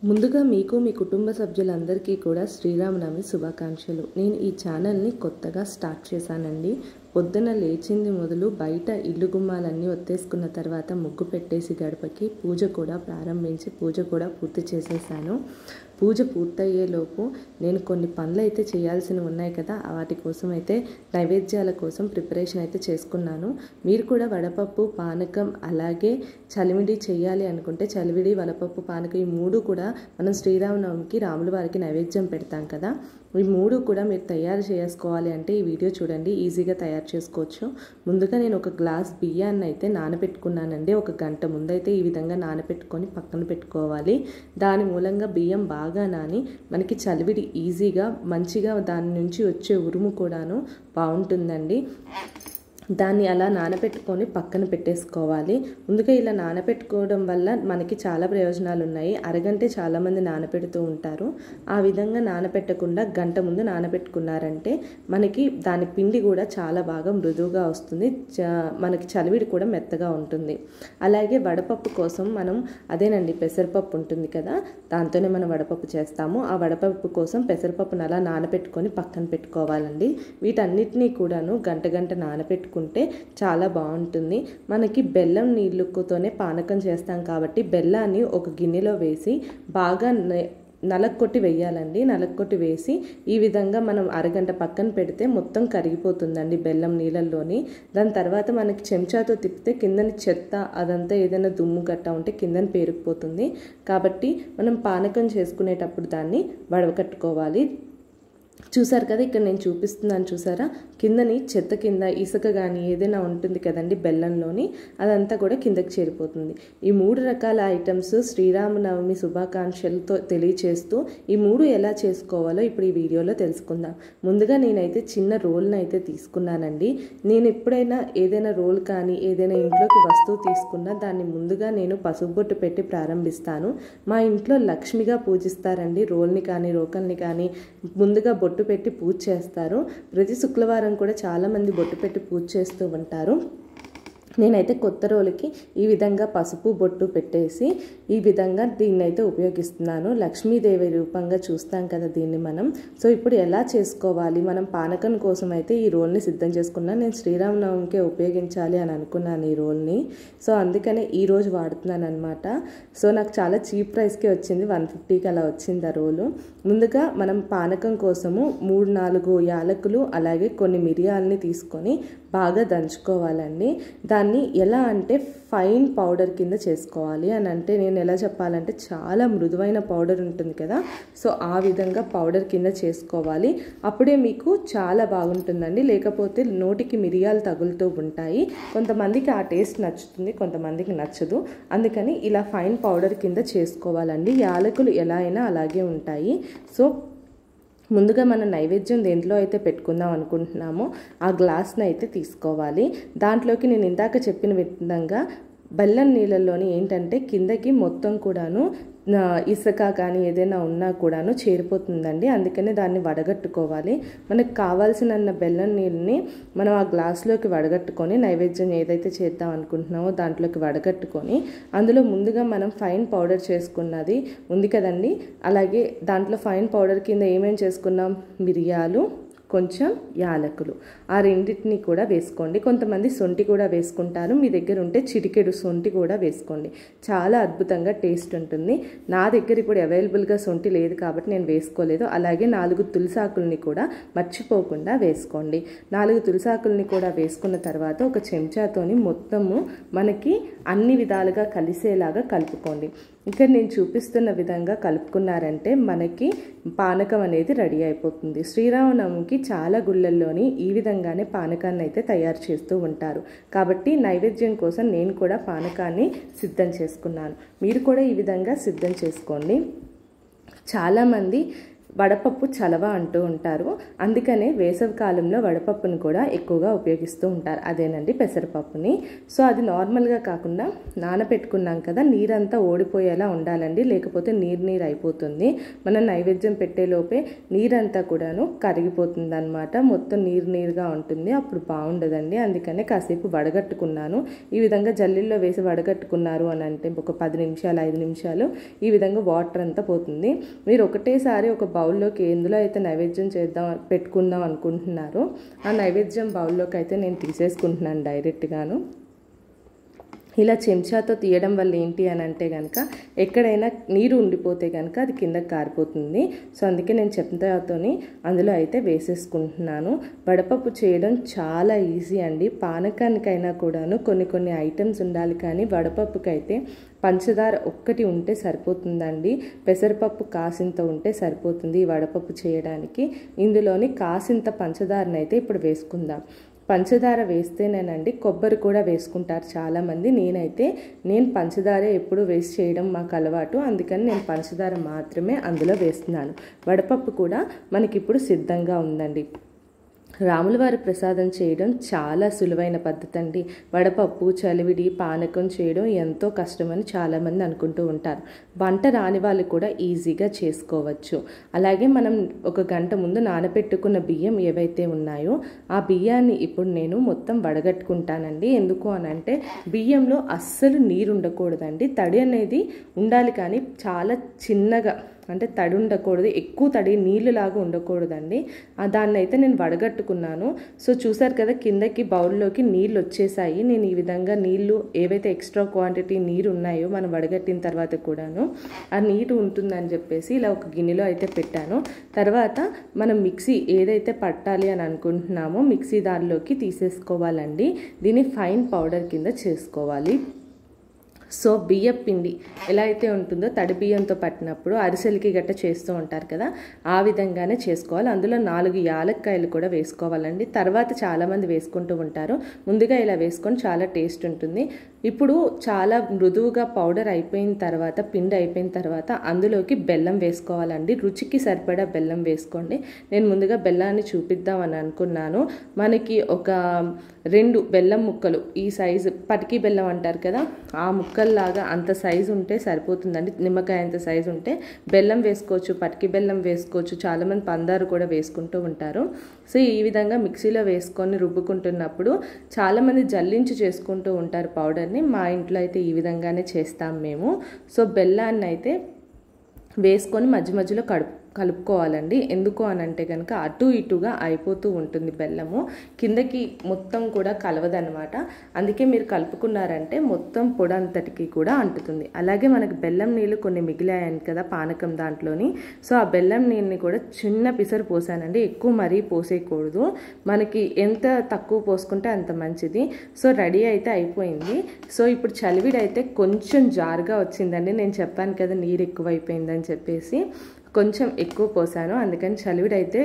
ముందుగా మీకు మీ కుటుంబ సభ్యులందరికీ కూడా శ్రీరామనవమి శుభాకాంక్షలు. నేను ఈ ఛానల్ని కొత్తగా స్టార్ట్ చేశానండి. పొద్దున లేచింది మొదలు బయట ఇల్లు గుమ్మాలన్నీ ఒత్తేసుకున్న తర్వాత ముగ్గు పెట్టేసి గడపకి పూజ కూడా ప్రారంభించి పూజ కూడా పూర్తి చేసేసాను. పూజ పూర్తయ్యేలోపు నేను కొన్ని పనులు అయితే చేయాల్సినవి ఉన్నాయి కదా, వాటి కోసం అయితే నైవేద్యాల కోసం ప్రిపరేషన్ అయితే చేసుకున్నాను. మీరు కూడా వడపప్పు, పానకం అలాగే చలివిడి చేయాలి అనుకుంటే చలివిడి, వడపప్పు, పానకం ఈ మూడు కూడా మనం శ్రీరామనవమికి రాముల వారికి నైవేద్యం పెడతాం కదా, ఈ మూడు కూడా మీరు తయారు చేసుకోవాలి అంటే ఈ వీడియో చూడండి, ఈజీగా తయారు చేసుకోవచ్చు. ముందుగా నేను ఒక గ్లాస్ బియ్యాన్ని అయితే నానబెట్టుకున్నానండి. ఒక గంట ముందైతే ఈ విధంగా నానబెట్టుకొని పక్కన పెట్టుకోవాలి. దాని మూలంగా బియ్యం బాగా నాని మనకి చలివిడి ఈజీగా మంచిగా దాని నుంచి వచ్చే ఉరుము కూడాను బాగుంటుందండి. దాన్ని అలా నానబెట్టుకొని పక్కన పెట్టేసుకోవాలి. ముందుగా ఇలా నానబెట్టుకోవడం వల్ల మనకి చాలా ప్రయోజనాలు ఉన్నాయి. అరగంటే చాలామంది నానబెడుతూ ఉంటారు. ఆ విధంగా నానబెట్టకుండా గంట ముందు నానబెట్టుకున్నారంటే మనకి దాని పిండి కూడా చాలా బాగా మృదువుగా వస్తుంది. మనకి చలివిడి కూడా మెత్తగా ఉంటుంది. అలాగే వడపప్పు కోసం మనం అదేనండి పెసరపప్పు ఉంటుంది కదా, దాంతోనే మనం వడపప్పు చేస్తాము. ఆ వడపప్పు కోసం పెసరపప్పును అలా నానబెట్టుకొని పక్కన పెట్టుకోవాలండి. వీటన్నిటినీ కూడాను గంట నానబెట్టుకుంటే చాలా బాగుంటుంది. మనకి బెల్లం నీళ్ళతోనే పానకం చేస్తాం కాబట్టి బెల్లాన్ని ఒక గిన్నెలో వేసి బాగా నలక్కొట్టి వేయాలండి. నలక్కొట్టి వేసి ఈ విధంగా మనం అరగంట పక్కన పెడితే మొత్తం కరిగిపోతుందండి బెల్లం నీళ్ళల్లోని. దాని తర్వాత మనకి చెంచాతో తిప్పితే కిందని చెత్త అదంతా ఏదైనా దుమ్ము గట్ట ఉంటే కిందని పేరుకుపోతుంది. కాబట్టి మనం పానకం చేసుకునేటప్పుడు దాన్ని వడకట్టుకోవాలి. చూసారు కదా, ఇక్కడ నేను చూపిస్తున్నాను చూసారా, కిందని చెత్త కింద ఇసుక కానీ ఏదైనా ఉంటుంది కదండి బెల్లంలోని, అదంతా కూడా కిందకి చేరిపోతుంది. ఈ మూడు రకాల ఐటమ్స్ శ్రీరామనవమి శుభాకాంక్షలతో తెలియచేస్తూ ఈ మూడు ఎలా చేసుకోవాలో ఇప్పుడు ఈ వీడియోలో తెలుసుకుందాం. ముందుగా నేనైతే చిన్న రోల్ని అయితే తీసుకున్నానండి. నేను ఎప్పుడైనా ఏదైనా రోల్ కానీ ఏదైనా ఇంట్లోకి వస్తువు తీసుకున్నా దాన్ని ముందుగా నేను పసుపు బొట్టు పెట్టి ప్రారంభిస్తాను. మా ఇంట్లో లక్ష్మిగా పూజిస్తారండి. రోల్ని కానీ రోకల్ని కానీ ముందుగా బొట్టు పెట్టి పూజ చేస్తారు. ప్రతి శుక్రవారం కూడా చాలామంది బొట్టు పెట్టి పూజ చేస్తూ ఉంటారు. నేనైతే కొత్త రోలుకి ఈ విధంగా పసుపు బొట్టు పెట్టేసి ఈ విధంగా దీన్ని అయితే ఉపయోగిస్తున్నాను. లక్ష్మీదేవి రూపంగా చూస్తాం కదా దీన్ని మనం. సో ఇప్పుడు ఎలా చేసుకోవాలి, మనం పానకం కోసం అయితే ఈ రోల్ని సిద్ధం చేసుకున్నాను. నేను శ్రీరామనవమికే ఉపయోగించాలి అని అనుకున్నాను ఈ రోల్ని. సో అందుకనే ఈరోజు వాడుతున్నాను అనమాట. సో నాకు చాలా చీప్ ప్రైస్కే వచ్చింది, 150కి అలా వచ్చింది ఆ రోలు. ముందుగా మనం పానకం కోసము 3-4 యాలకులు అలాగే కొన్ని మిరియాలని తీసుకొని బాగా దంచుకోవాలండి. దాన్ని ఎలా అంటే ఫైన్ పౌడర్ కింద చేసుకోవాలి అని అంటే నేను ఎలా చెప్పాలంటే చాలా మృదువైన పౌడర్ ఉంటుంది కదా, సో ఆ విధంగా పౌడర్ కింద చేసుకోవాలి. అప్పుడే మీకు చాలా బాగుంటుందండి. లేకపోతే నోటికి మిరియాలు తగులుతూ ఉంటాయి. కొంతమందికి ఆ టేస్ట్ నచ్చుతుంది, కొంతమందికి నచ్చదు. అందుకని ఇలా ఫైన్ పౌడర్ కింద చేసుకోవాలండి. యాలకులు ఎలా అయినా అలాగే ఉంటాయి. సో ముందుగా మనం నైవేద్యం దేంట్లో అయితే పెట్టుకుందాం అనుకుంటున్నామో ఆ గ్లాస్ని అయితే తీసుకోవాలి. దాంట్లోకి నేను ఇందాక చెప్పిన విధంగా బెల్లం నీళ్ళల్లోని ఏంటంటే కిందకి మొత్తం కూడాను ఇసుక కానీ ఏదైనా ఉన్నా కూడాను చేరిపోతుందండి. అందుకనే దాన్ని వడగట్టుకోవాలి. మనకు కావాల్సిన బెల్లం నీళ్ళని మనం ఆ గ్లాసులోకి వడగట్టుకొని నైవేద్యం ఏదైతే చేద్దాం అనుకుంటున్నామో దాంట్లోకి వడగట్టుకొని అందులో ముందుగా మనం ఫైన్ పౌడర్ చేసుకున్నది ఉంది కదండి, అలాగే దాంట్లో ఫైన్ పౌడర్ కింద ఏమేమి చేసుకున్నాం, మిరియాలు, కొంచెం యాలకులు, ఆ రెండింటిని కూడా వేసుకోండి. కొంతమంది సొంటి కూడా వేసుకుంటారు. మీ దగ్గర ఉంటే చిటికెడు సొంటి కూడా వేసుకోండి. చాలా అద్భుతంగా టేస్ట్ ఉంటుంది. నా దగ్గర ఇప్పుడు అవైలబుల్గా సొంటి లేదు కాబట్టి నేను వేసుకోలేదు. అలాగే 4 తులసాకుల్ని కూడా మర్చిపోకుండా వేసుకోండి. 4 తులసాకుల్ని కూడా వేసుకున్న తర్వాత ఒక చెంచాతోని మొత్తము మనకి అన్ని విధాలుగా కలిసేలాగా కలుపుకోండి. ఇక్కడ నేను చూపిస్తున్న విధంగా కలుపుకున్నారంటే మనకి పానకం అనేది రెడీ అయిపోతుంది. శ్రీరామనవమికి చాలా గుళ్ళల్లోని ఈ విధంగానే పానకాన్ని అయితే తయారు చేస్తూ ఉంటారు. కాబట్టి నైవేద్యం కోసం నేను కూడా పానకాన్ని సిద్ధం చేసుకున్నాను. మీరు కూడా ఈ విధంగా సిద్ధం చేసుకోండి. చాలామంది వడపప్పు చలవ అంటూ ఉంటారు. అందుకనే వేసవి కాలంలో వడపప్పుని కూడా ఎక్కువగా ఉపయోగిస్తూ ఉంటారు. అదేనండి పెసరపప్పుని. సో అది నార్మల్గా కాకుండా నానబెట్టుకున్నాం కదా, నీరంతా ఓడిపోయేలా ఉండాలండి, లేకపోతే నీరు అయిపోతుంది. మనం నైవేద్యం పెట్టేలోపే నీరంతా కూడాను కరిగిపోతుంది అనమాట, మొత్తం నీరుగా ఉంటుంది, అప్పుడు బాగుండదండి. అందుకనే కాసేపు వడగట్టుకున్నాను. ఈ విధంగా జల్లిల్లో వేసి వడగట్టుకున్నారు అని అంటే ఒక 10 నిమిషాలు 5 నిమిషాలు ఈ విధంగా వాటర్ అంతా పోతుంది. మీరు ఒకటేసారి ఒక బౌల్లోకి ఎందులో అయితే నైవేద్యం పెట్టుకుందాం అనుకుంటున్నారో ఆ నైవేద్యం బౌల్లోకి అయితే నేను తీసేసుకుంటున్నాను డైరెక్ట్గాను. ఇలా చెంచాతో తీయడం వల్ల ఏంటి అని అంటే కనుక ఎక్కడైనా నీరు ఉండిపోతే కనుక అది కిందకి కారిపోతుంది. సో అందుకే నేను చెంచాతోని అందులో అయితే వేసేసుకుంటున్నాను. వడపప్పు చేయడం చాలా ఈజీ అండి. పానకానికైనా కూడాను కొన్ని ఐటమ్స్ ఉండాలి, కానీ వడపప్పుకైతే పంచదార ఒక్కటి ఉంటే సరిపోతుందండి. పెసరపప్పు కాసింత ఉంటే సరిపోతుంది ఈ వడపప్పు చేయడానికి. ఇందులోని కాసింత పంచదారనైతే ఇప్పుడు వేసుకుందాం. పంచదార వేస్తేనేనండి కొబ్బరి కూడా వేసుకుంటారు చాలామంది. నేను పంచదార ఎప్పుడు వేస్ట్ చేయడం మాకు అలవాటు, అందుకని నేను పంచదార మాత్రమే అందులో వేస్తున్నాను. వడపప్పు కూడా మనకిప్పుడు సిద్ధంగా ఉందండి. రాములవారి ప్రసాదం చేయడం చాలా సులువైన పద్ధతి అండి. వడపప్పు, చలివిడి, పానకం చేయడం ఎంతో కష్టమని చాలామంది అనుకుంటూ ఉంటారు. వంట రాని వాళ్ళు కూడా ఈజీగా చేసుకోవచ్చు. అలాగే మనం 1 గంట ముందు నానబెట్టుకున్న బియ్యం ఏవైతే ఉన్నాయో ఆ బియ్యాన్ని ఇప్పుడు నేను మొత్తం వడగట్టుకుంటానండి. ఎందుకు అనంటే బియ్యంలో అస్సలు నీరు ఉండకూడదండి, తడి అనేది ఉండాలి, కానీ చాలా చిన్నగా, అంటే తడి ఉండకూడదు, ఎక్కువ తడి నీళ్ళలాగా ఉండకూడదండి. దాన్ని అయితే నేను వడగట్టుకున్నాను. సో చూసారు కదా, కిందకి బౌల్లోకి నీళ్ళు వచ్చేసాయి. నేను ఈ విధంగా నీళ్ళు ఏవైతే ఎక్స్ట్రా క్వాంటిటీ నీరు ఉన్నాయో మనం వడగట్టిన తర్వాత కూడాను ఆ నీరు ఉంటుందని చెప్పేసి ఇలా ఒక గిన్నెలో అయితే పెట్టాను. తర్వాత మనం మిక్సీ ఏదైతే పట్టాలి అని అనుకుంటున్నామో మిక్సీ దానిలోకి తీసేసుకోవాలండి. దీన్ని ఫైన్ పౌడర్ కింద చేసుకోవాలి. సో బియ్యం పిండి ఎలా అయితే ఉంటుందో తడి బియ్యంతో పట్టినప్పుడు అరిసెలకి గట్ట చేస్తూ ఉంటారు కదా, ఆ విధంగానే చేసుకోవాలి. అందులో 4 యాలక్కాయలు కూడా వేసుకోవాలండి. తర్వాత చాలామంది వేసుకుంటూ ఉంటారు, ముందుగా ఇలా వేసుకొని చాలా టేస్ట్ ఉంటుంది. ఇప్పుడు చాలా మృదువుగా పౌడర్ అయిపోయిన తర్వాత, పిండి అయిపోయిన తర్వాత అందులోకి బెల్లం వేసుకోవాలండి. రుచికి సరిపడా బెల్లం వేసుకోండి. నేను ముందుగా బెల్లాన్ని చూపిద్దామని అనుకున్నాను. మనకి ఒక 2 బెల్లం ముక్కలు, ఈ సైజు పటికి బెల్లం అంటారు కదా, ఆ ముక్కల్లాగా అంత సైజు ఉంటే సరిపోతుందండి. నిమ్మకాయ అంత సైజు ఉంటే బెల్లం వేసుకోవచ్చు, పటికి బెల్లం వేసుకోవచ్చు, చాలామంది పందారు కూడా వేసుకుంటూ ఉంటారు. సో ఈ విధంగా మిక్సీలో వేసుకొని రుబ్బుకుంటున్నప్పుడు చాలామంది జల్లించి చేసుకుంటూ ఉంటారు పౌడర్ని. మా ఇంట్లో అయితే ఈ విధంగానే చేస్తాం మేము. సో బెల్లాన్ని అయితే వేసుకొని మధ్య మధ్యలో కలుపుకోవాలండి. ఎందుకు అని అంటే కనుక అటు ఇటుగా అయిపోతూ ఉంటుంది బెల్లము, కిందకి మొత్తం కూడా కలవదనమాట. అందుకే మీరు కలుపుకున్నారంటే మొత్తం పొడి అంతటికి కూడా అంటుతుంది. అలాగే మనకి బెల్లం నీళ్ళు కొన్ని మిగిలాయని కదా పానకం దాంట్లోని, సో ఆ బెల్లం నీళ్ళని కూడా చిన్న పిసరు పోసానండి, ఎక్కువ మరీ పోసేయకూడదు. మనకి ఎంత తక్కువ పోసుకుంటే అంత మంచిది. సో రెడీ అయితే అయిపోయింది. సో ఇప్పుడు చలివిడి అయితే కొంచెం జారుగా వచ్చిందండి. నేను చెప్పాను కదా నీరు ఎక్కువైపోయిందని చెప్పేసి, కొంచెం ఎక్కువ పోసాను, అందుకని చలివిడి అయితే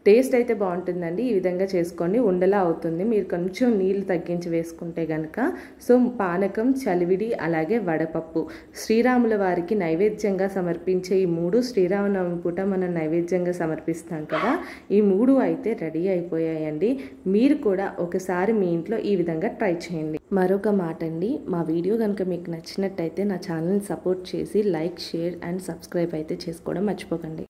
టేస్ట్ అయితే బాగుంటుందండి. ఈ విధంగా చేసుకోండి, ఉండలా అవుతుంది మీరు కొంచెం నీళ్ళు తగ్గించి వేసుకుంటే కనుక. సో పానకం, చలివిడి అలాగే వడపప్పు శ్రీరాముల వారికి నైవేద్యంగా సమర్పించే ఈ 3 శ్రీరామనవమి పూట మనం నైవేద్యంగా సమర్పిస్తాం కదా, ఈ 3 అయితే రెడీ అయిపోయాయండి. మీరు కూడా ఒకసారి మీ ఇంట్లో ఈ విధంగా ట్రై చేయండి. మరొక మాట అండి, మా వీడియో కనుక మీకు నచ్చినట్టయితే నా ఛానల్ని సపోర్ట్ చేసి లైక్, షేర్ అండ్ సబ్స్క్రైబ్ అయితే చేసుకోవడం మర్చిపోకండి.